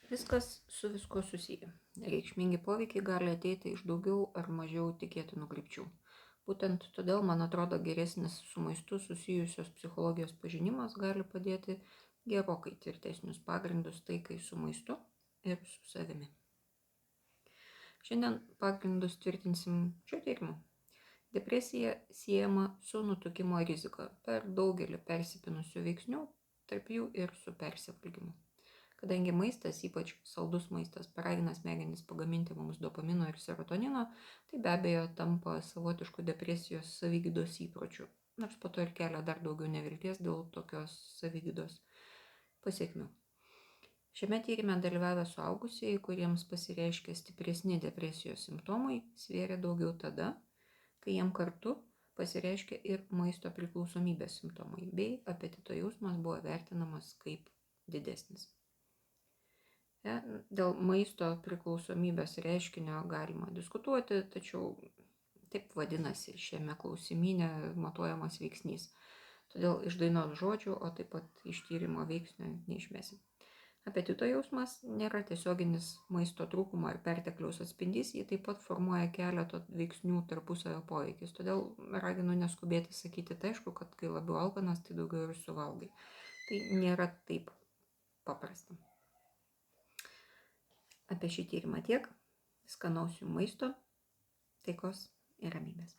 Viskas su viskuo susiję. Reikšmingi poveikiai gali ateiti iš daugiau ar mažiau tikėtinų krypčių. Būtent todėl, man atrodo, geresnis su maistu susijusios psichologijos pažinimas gali padėti gerokai tvirtesnius pagrindus taikai su maistu ir su savimi. Šiandien pagrindus tvirtinsim šio tyrimu. Depresija siejama su nutukimo rizika per daugelį persipinusių veiksnių, tarp jų ir su persivalgymu. Kadangi maistas, ypač saldus maistas, paragina smegenis pagaminti mums dopamino ir serotonino, tai be abejo tampa savotišku depresijos savigydos įpročiu, nors po to ir kelia dar daugiau nevilties dėl tokios savigydos pasekmių. Šiame tyrime dalyvavę suaugusieji, kuriems pasireiškia stipresni depresijos simptomai, svėrė daugiau tada, kai jiem kartu pasireiškia ir maisto priklausomybės simptomai, bei apetito jausmas buvo vertinamas kaip didesnis. Dėl maisto priklausomybės reiškinio galima diskutuoti, tačiau taip vadinasi šiame klausimyne matuojamas veiksnys. Todėl iš dainos žodžių, o taip pat iš tyrimo veiksnio neišmesim. Apetito jausmas nėra tiesioginis maisto trūkumo ar pertekliaus atspindys, jį taip pat formuoja keleto veiksnių tarpusavio poveikis. Todėl raginu neskubėti sakyti, tai aišku, kad kai labiau alkanas, tai daugiau ir suvalgai. Tai nėra taip paprasta. Apie šį tyrimą tiek. Skanaus jums maisto, taikos ir ramybės.